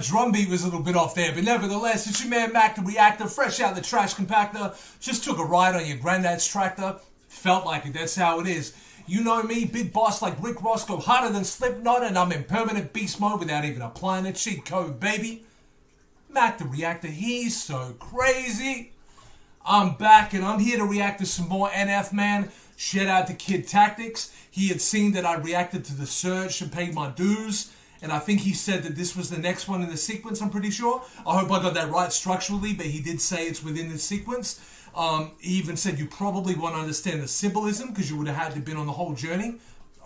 drum beat was a little bit off there, but nevertheless, it's your man Mac the Reactor, fresh out the trash compactor. Just took a ride on your granddad's tractor. Felt like it, that's how it is. You know me, big boss like Rick Ross, go harder than Slipknot, and I'm in permanent beast mode without even applying a cheat code, baby. Mac the Reactor, he's so crazy. I'm back, and I'm here to react to some more NF, man. Shout out to Kid Tactics. He had seen that I reacted to The Surge and paid my dues. And I think he said that this was the next one in the sequence, I'm pretty sure. I hope I got that right structurally, but he did say it's within the sequence. He even said you probably won't understand the symbolism because you would have had to have been on the whole journey.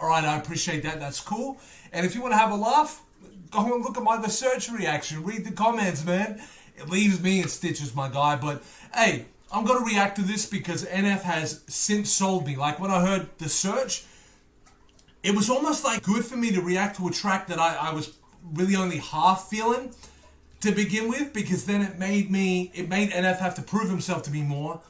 All right, I appreciate that. That's cool. And if you want to have a laugh, go and look at my The Surge reaction. Read the comments, man. It leaves me in stitches, my guy. But, hey, I'm going to react to this because NF has since sold me. Like, when I heard The Surge, it was almost like good for me to react to a track that I was really only half feeling to begin with, because then it made NF have to prove himself to me more.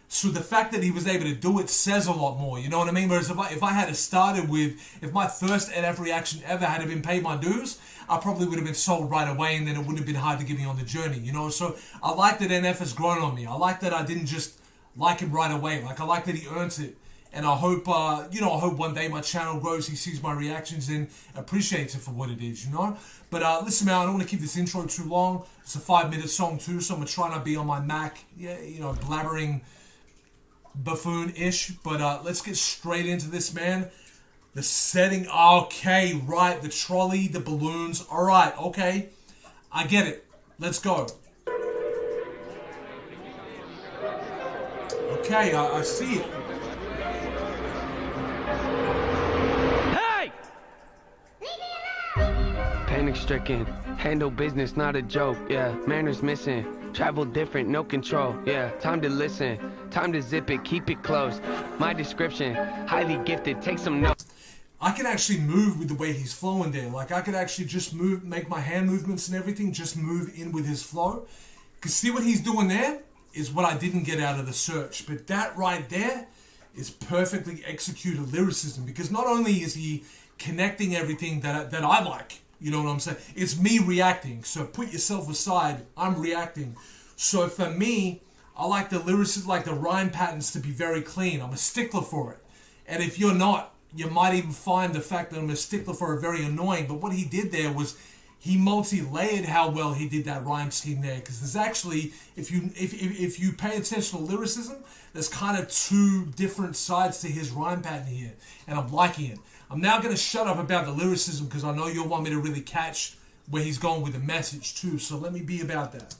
So the fact that he was able to do it says a lot more, you know what I mean? Whereas if I had started with, if my first NF reaction ever had been paid my dues, I probably would have been sold right away, and then it wouldn't have been hard to get me on the journey, you know? So I like that NF has grown on me. I like that I didn't just like him right away. Like, I like that he earns it. And I hope, I hope one day my channel grows, he sees my reactions and appreciates it for what it is, you know? But listen, man, I don't want to keep this intro too long. It's a 5-minute song too, so I'm going to try not to be on my Mac, blabbering buffoon-ish. But let's get straight into this, man. The setting, okay, right, the trolley, the balloons, all right, okay. I get it. Let's go. Okay, I see it. Panic-stricken, handle business, not a joke, yeah. Manners missing, travel different, no control, yeah. Time to listen, time to zip it, keep it close. My description, highly gifted, take some notes. I can actually move with the way he's flowing there. Like, I could actually just move, make my hand movements and everything, just move in with his flow. Because see what he's doing there is what I didn't get out of The Surge. But that right there is perfectly executed lyricism. Because not only is he connecting everything that I like, you know what I'm saying? It's me reacting. So put yourself aside. I'm reacting. So for me, I like the lyricism, like the rhyme patterns to be very clean. I'm a stickler for it. And if you're not, you might even find the fact that I'm a stickler for it very annoying. But what he did there was he multi-layered how well he did that rhyme scheme there. Because there's actually, if you pay attention to lyricism, there's kind of two different sides to his rhyme pattern here. And I'm liking it. I'm now going to shut up about the lyricism because I know you'll want me to really catch where he's going with the message too. So let me be about that.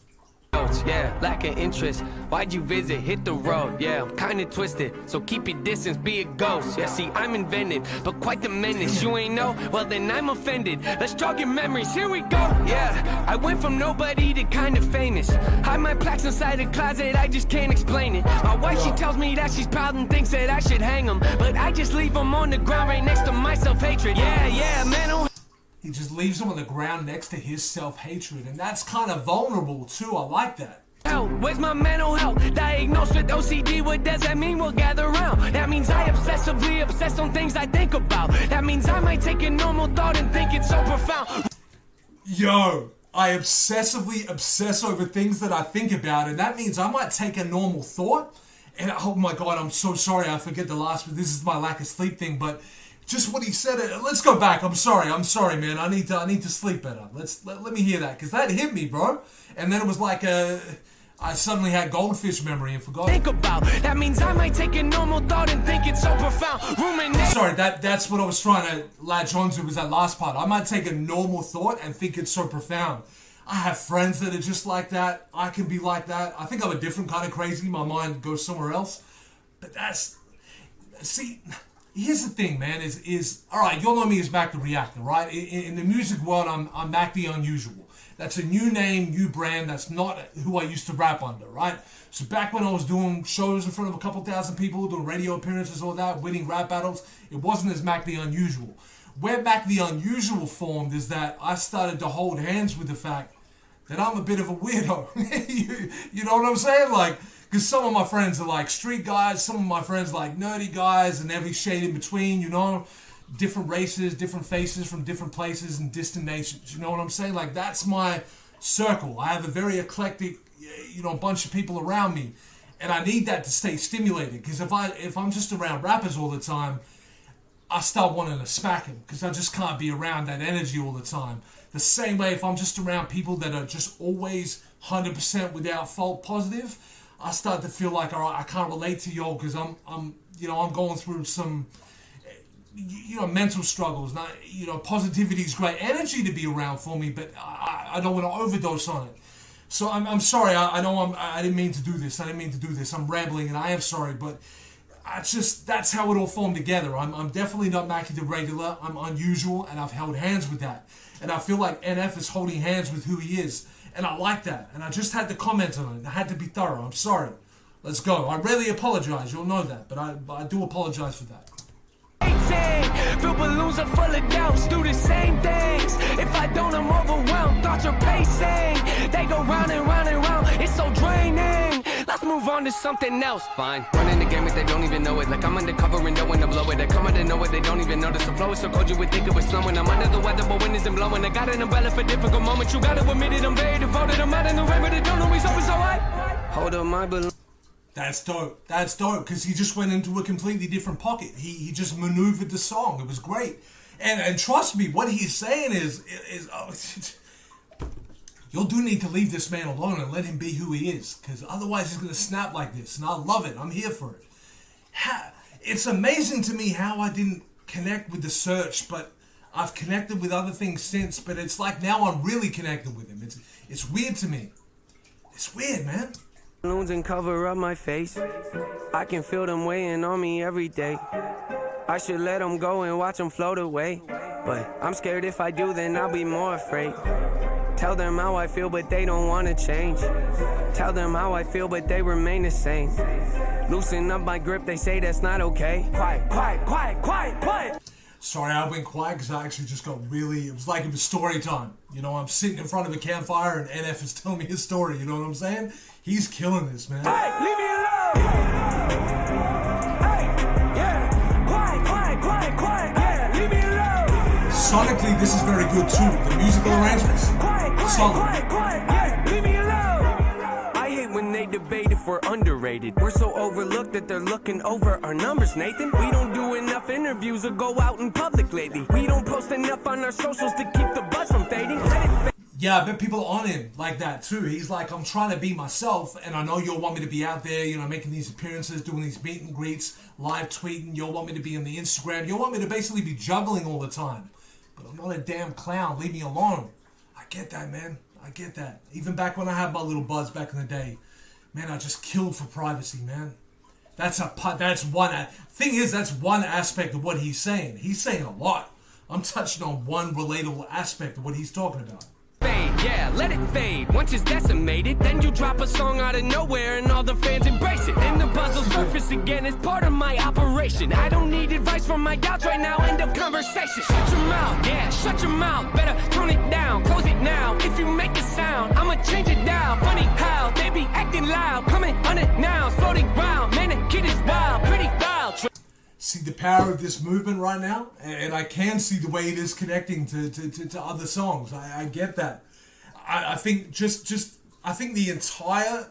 Yeah, lack of interest. Why'd you visit? Hit the road. Yeah, I'm kinda twisted, so keep your distance, be a ghost. Yeah, see, I'm invented, but quite the menace. You ain't know? Well, then I'm offended. Let's jog your memories. Here we go. Yeah, I went from nobody to kind of famous. Hide my plaques inside a closet, I just can't explain it. My wife, she tells me that she's proud and thinks that I should hang them, but I just leave them on the ground right next to my self-hatred. Yeah, man. He just leaves him on the ground next to his self-hatred. And that's kind of vulnerable, too. I like that. Where's my mental health? Diagnosed with OCD, what does that mean? We'll gather around. That means I obsessively obsess on things I think about. That means I might take a normal thought and think it's so profound. Yo, I obsessively obsess over things that I think about. And that means I might take a normal thought. And oh my God, I'm so sorry. I forget the last, but this is my lack of sleep thing. But just what he said. Let's go back. I'm sorry, man. I need to sleep better. Let me hear that, because that hit me, bro. And then it was like I suddenly had goldfish memory and forgot. Think about that means I might take a normal thought and think it's so profound. Sorry, that's what I was trying to latch onto, was that last part. I might take a normal thought and think it's so profound. I have friends that are just like that. I can be like that. I think I'm a different kind of crazy. My mind goes somewhere else. But see. Here's the thing, man, is all right, you'll know me as Mac the Reactor, right? In the music world, I'm Mac the Unusual. That's a new name, new brand. That's not who I used to rap under, right? So back when I was doing shows in front of a couple thousand people, doing radio appearances, all that, winning rap battles, it wasn't as Mac the Unusual. Where Mac the Unusual formed is that I started to hold hands with the fact that I'm a bit of a weirdo. you know what I'm saying? Like, because some of my friends are like street guys, some of my friends are like nerdy guys, and every shade in between, you know? Different races, different faces from different places and distant nations. You know what I'm saying? Like, that's my circle. I have a very eclectic, bunch of people around me, and I need that to stay stimulated. Because if I'm just around rappers all the time, I start wanting to smack him because I just can't be around that energy all the time. The same way, if I'm just around people that are just always 100% without fault positive, I start to feel like, all right, I can't relate to y'all because I'm going through some, mental struggles. Not, positivity is great energy to be around for me, but I don't want to overdose on it. So I'm sorry. I know I didn't mean to do this. I'm rambling, and I am sorry, but that's how it all formed together. I'm definitely not Mackie the Regular. I'm unusual, and I've held hands with that. And I feel like NF is holding hands with who he is. And I like that. And I just had to comment on it. I had to be thorough. I'm sorry. Let's go. I rarely apologize. You'll know that. But I do apologize for that. 18, fill balloons are full of doubts, do the same things. If I don't, I'm overwhelmed, thoughts are pacing. They go round and round and round, it's so draining. Let's move on to something else. Fine, running the game if they don't even know it. Like I'm undercover and knowing to blow it. They come out and know it, they don't even notice. The flow is so cold you would think it was snowing. I'm under the weather but wind isn't blowing. I got an umbrella for difficult moments. You gotta admit it, I'm very devoted. I'm out in the rain but they don't know he's always alright. Hold up my balloon. That's dope, because he just went into a completely different pocket. He just maneuvered the song. It was great. And trust me, what he's saying is you do need to leave this man alone and let him be who he is, because otherwise he's going to snap like this, and I love it. I'm here for it. It's amazing to me how I didn't connect with the search, but I've connected with other things since, but it's like now I'm really connected with him. It's weird to me. It's weird, man. Balloons and cover up my face. I can feel them weighing on me every day. I should let them go and watch them float away, but I'm scared if I do then I'll be more afraid. Tell them how I feel but they don't want to change. Tell them how I feel but they remain the same. Loosen up my grip, they say that's not okay. Quiet, quiet, quiet, quiet, quiet. Sorry, I went quiet because I actually just got really, it was like it was story time. I'm sitting in front of a campfire and NF is telling me his story, you know what I'm saying? He's killing this, man. Hey, leave me alone! Hey, yeah, quiet, quiet, quiet, quiet, yeah, leave me alone! Sonically, this is very good too. The musical arrangements, solid. Quiet, yeah, leave me alone! I hate when they debate if we're underrated. We're so overlooked that they're looking over our numbers, Nathan. We don't do enough interviews or go out in public lately. We don't post enough on our socials to keep the buzz from fading. Yeah, I bet people are on him like that too. He's like, I'm trying to be myself, and I know you'll want me to be out there, making these appearances, doing these meet and greets, live tweeting. You'll want me to be on the Instagram. You'll want me to basically be juggling all the time. But I'm not a damn clown. Leave me alone. I get that, man. I get that. Even back when I had my little buzz back in the day, man, I just killed for privacy, man. That's one aspect of what he's saying. He's saying a lot. I'm touching on one relatable aspect of what he's talking about. Fade, yeah, let it fade. Once it's decimated, then you drop a song out of nowhere and all the fans embrace it. Then the puzzle surface again is part of my operation. I don't need advice from my gals right now, end of conversation. Shut your mouth, yeah, shut your mouth. Better tone it down, close it now. If you make a sound, I'ma change it down. Funny how they be acting loud, coming unannounced, floating round. Man, the kid is wild, pretty wild. See the power of this movement right now, and I can see the way it is connecting to other songs. I get that. I think I think the entire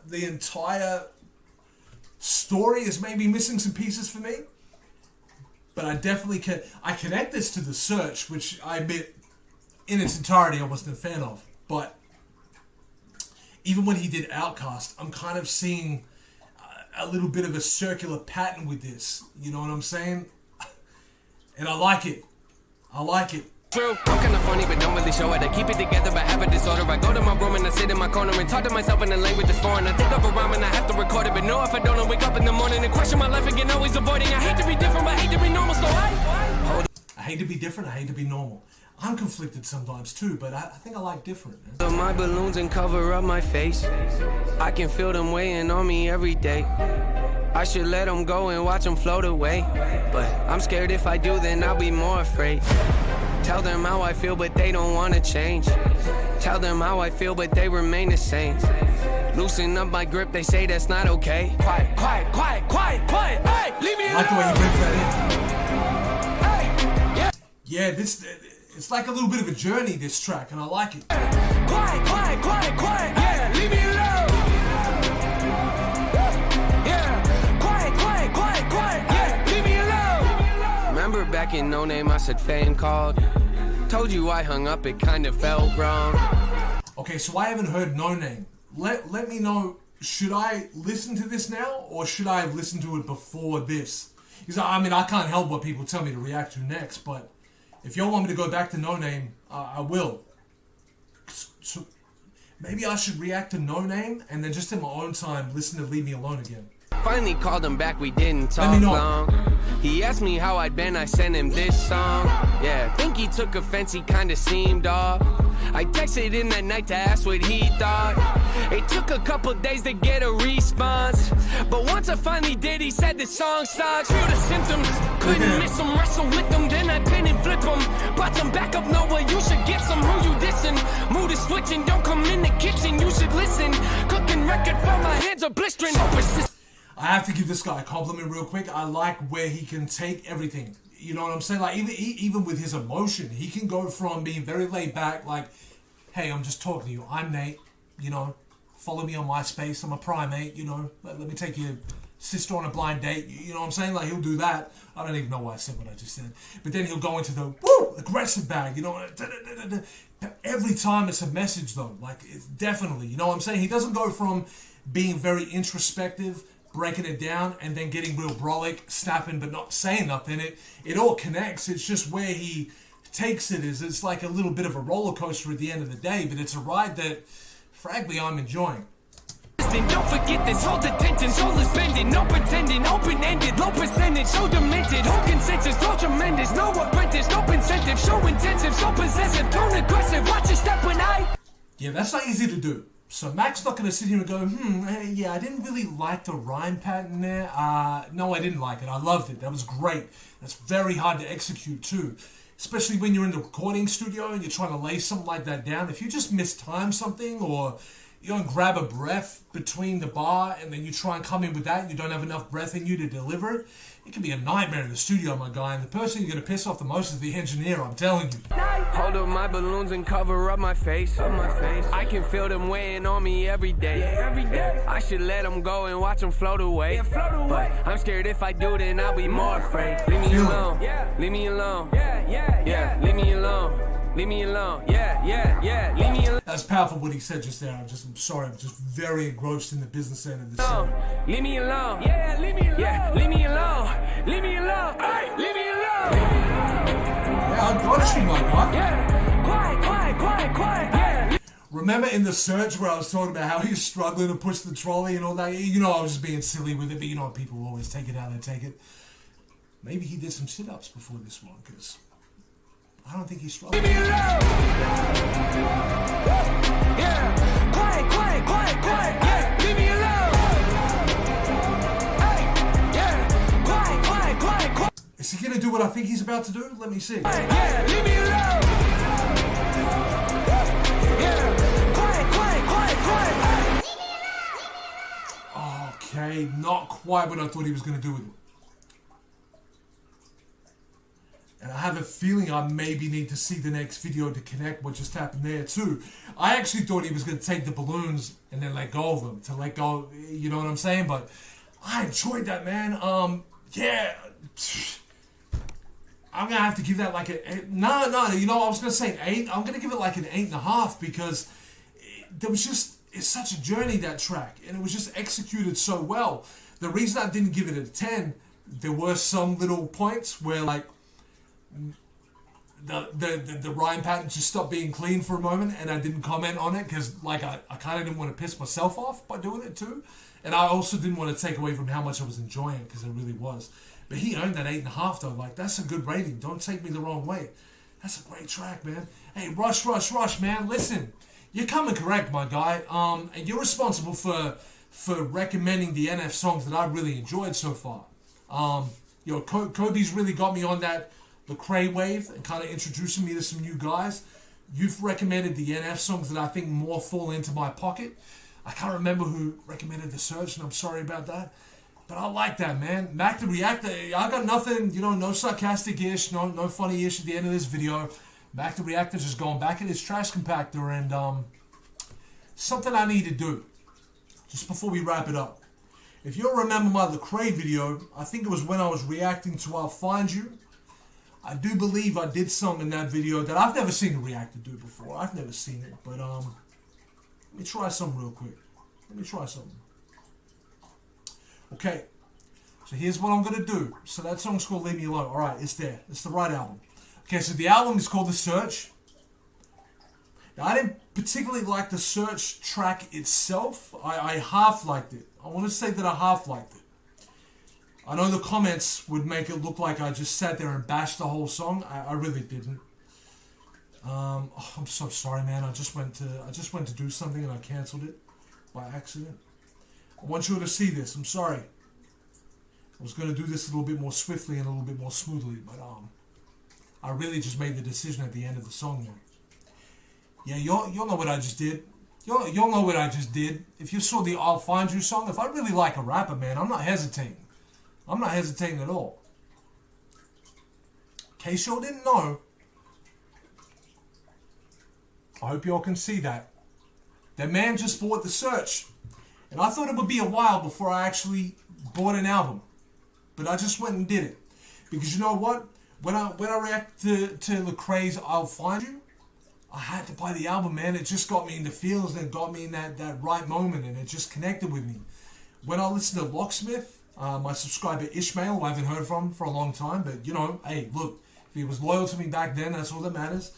story is maybe missing some pieces for me, but I definitely I connect this to the search, which I admit in its entirety I wasn't a fan of. But even when he did Outcast, I'm kind of seeing a little bit of a circular pattern with this. You know what I'm saying? And I like it. True, I'm kinda funny but don't really show it. I keep it together but have a disorder. I go to my room and I sit in my corner and talk to myself in a language that's foreign. I think of a rhyme and I have to record it, but no, if I don't, I wake up in the morning and question my life again, always avoiding. I hate to be different but I hate to be normal, so I hate to be different, I hate to be normal. I'm conflicted sometimes too, but I think I like different, man. So my balloons and cover up my face. I can feel them weighing on me every day. I should let them go and watch them float away, but I'm scared if I do then I'll be more afraid. Tell them how I feel but they don't want to change. Tell them how I feel but they remain the same. Loosen up my grip, they say that's not okay. Quiet, quiet, quiet, quiet, quiet. Hey, leave me alone. I like the way he brings that in. Yeah, it's like a little bit of a journey, this track, and I like it. Quiet, quiet, quiet, asking no name, I said fame called. Told you I hung up, it kinda felt wrong. Okay, so I haven't heard No Name. Let me know, should I listen to this now, or should I have listened to it before this? Because, I mean, I can't help what people tell me to react to next, but if y'all want me to go back to No Name, I will. So maybe I should react to No Name, and then just in my own time, listen to Leave Me Alone again. Finally called him back, we didn't talk long. He asked me how I'd been, I sent him this song. Yeah, think he took offense, he kinda seemed off. I texted him that night to ask what he thought. It took a couple days to get a response, but once I finally did, he said the song sucks. Feel the symptoms, couldn't miss him, wrestle with them, then I pin and flip him. Brought some back up, nowhere, you should get some. Who you dissing? Mood is switching, don't come in the kitchen, you should listen. Cooking record for my hands are blistering. So persistent. I have to give this guy a compliment real quick. I like where he can take everything. You know what I'm saying? Like, even with his emotion, he can go from being very laid back, like, hey, I'm just talking to you. I'm Nate, you know, follow me on MySpace. I'm a primate, you know, let me take your sister on a blind date. You know what I'm saying? Like, he'll do that. I don't even know why I said what I just said. But then he'll go into the, aggressive bag, you know. Every time it's a message, though. Like, it's definitely, you know what I'm saying? He doesn't go from being very introspective, breaking it down, and then getting real brolic, snapping but not saying nothing. It all connects. It's just where he takes it is it's like a little bit of a roller coaster at the end of the day, but it's a ride that, frankly, I'm enjoying. Don't forget this, hold attention, soul is bending, no pretending, open-ended, low percentage, so demented, whole consensus, so tremendous, no apprentice, no incentive, so intensive, so possessive, tone aggressive, watch your step when I... Yeah, that's not easy to do. So Mac's not going to sit here and go, hey, yeah, I didn't really like the rhyme pattern there. No, I didn't like it. I loved it. That was great. That's very hard to execute too. Especially when you're in the recording studio and you're trying to lay something like that down. If you just mistime something, or you don't grab a breath between the bar and then you try and come in with that and you don't have enough breath in you to deliver it, it can be a nightmare in the studio, my guy. And the person you're going to piss off the most is the engineer, I'm telling you. Hold up my balloons and cover up my face. I can feel them weighing on me every day. I should let them go and watch them float away. But I'm scared if I do, then I'll be more afraid. Leave me alone. Leave me alone. Yeah, leave me alone. Leave me alone. Yeah, leave me alone. That's powerful what he said just there. I'm sorry, I'm just very engrossed in the business end of this song. Leave me alone. Yeah, leave me alone. Yeah, leave me alone. Leave me alone. Hey, leave me alone. Yeah, I got you, my guy. Yeah, quiet. Yeah. Remember in the search where I was talking about how he was struggling to push the trolley and all that? You know, I was just being silly with it, but you know, people always take it how they take it. Maybe he did some sit-ups before this one, because I don't think he's struggling. Leave me alone! Yeah, quiet. Yeah, leave me alone! Hey, yeah, quiet. Is he gonna do what I think he's about to do? Let me see. Yeah, leave me alone! Yeah, quiet. Okay, not quite what I thought he was gonna do with it. And I have a feeling I maybe need to see the next video to connect what just happened there too. I actually thought he was going to take the balloons and then let go of them. To let go, you know what I'm saying? But I enjoyed that, man. Yeah. I'm going to have to give that like a... No, you know, I was going to say an 8. I'm going to give it like an 8.5 because there was just... It's such a journey, that track. And it was just executed so well. The reason I didn't give it a 10, there were some little points where like... The rhyme pattern just stopped being clean for a moment, and I didn't comment on it because like I kind of didn't want to piss myself off by doing it too, and I also didn't want to take away from how much I was enjoying it because it really was. But he earned that 8.5 though. Like, that's a good rating. Don't take me the wrong way. That's a great track, man. Hey, Rush, man. Listen, you're coming correct, my guy. And you're responsible for recommending the NF songs that I really enjoyed so far. Kobe's really got me on that Lecrae wave and kind of introducing me to some new guys. You've recommended the NF songs that I think more fall into my pocket. I can't remember who recommended The Search, and I'm sorry about that. But I like that, man. Mac the Reactor, I got nothing, you know, no sarcastic-ish, no funny-ish at the end of this video. Mac the Reactor just going back in his trash compactor, and something I need to do just before we wrap it up. If you'll remember my Lecrae video, I think it was when I was reacting to I'll Find You. I do believe I did some in that video that I've never seen a Reactor do before. I've never seen it, but let me try something real quick. Let me try something. Okay, so here's what I'm gonna do. So that song's called Leave Me Alone. All right, it's there. It's the right album. Okay, so the album is called The Search. Now, I didn't particularly like the Search track itself. I half liked it. I want to say that I half liked it. I know the comments would make it look like I just sat there and bashed the whole song. I really didn't. Oh, I'm so sorry, man. I just went to do something and I canceled it by accident. I want you to see this. I'm sorry. I was going to do this a little bit more swiftly and a little bit more smoothly, but I really just made the decision at the end of the song there. Yeah, you'll know what I just did. You'll know what I just did. If you saw the I'll Find You song, if I really like a rapper, man, I'm not hesitating. I'm not hesitating at all. In case y'all didn't know, I hope y'all can see that. That man just bought The Search. And I thought it would be a while before I actually bought an album. But I just went and did it. Because you know what? When I reacted to Lecrae's I'll Find You, I had to buy the album, man. It just got me in the feels and it got me in that right moment, and it just connected with me. When I listened to Locksmith, my subscriber Ishmael, who I haven't heard from for a long time, but you know, hey, look, if he was loyal to me back then, that's all that matters.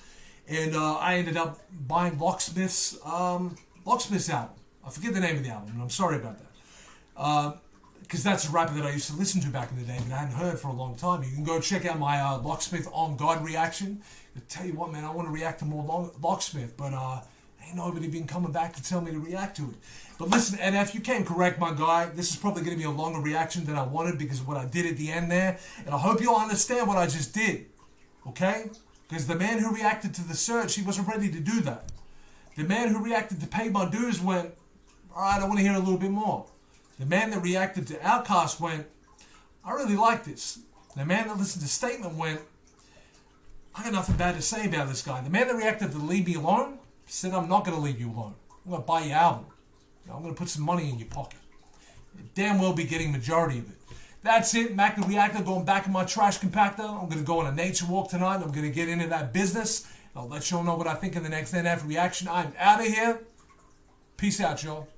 And I ended up buying Locksmith's album. I forget the name of the album, and I'm sorry about that. Because that's a rapper that I used to listen to back in the day, but I hadn't heard for a long time. You can go check out my Locksmith On God reaction. I'll tell you what, man, I want to react to more Locksmith, but ain't nobody been coming back to tell me to react to it. But listen, NF, you came correct, my guy. This is probably going to be a longer reaction than I wanted because of what I did at the end there. And I hope you all understand what I just did, okay? Because the man who reacted to The Search, he wasn't ready to do that. The man who reacted to Pay My Dues went, all right, I want to hear a little bit more. The man that reacted to Outkast went, I really like this. The man that listened to Statement went, I got nothing bad to say about this guy. The man that reacted to Leave Me Alone said, I'm not going to leave you alone. I'm going to buy your album. I'm going to put some money in your pocket. You damn well be getting majority of it. That's it. Mac the Reactor going back in my trash compactor. I'm going to go on a nature walk tonight. I'm going to get into that business. I'll let y'all know what I think in the next NF reaction. I'm out of here. Peace out, y'all.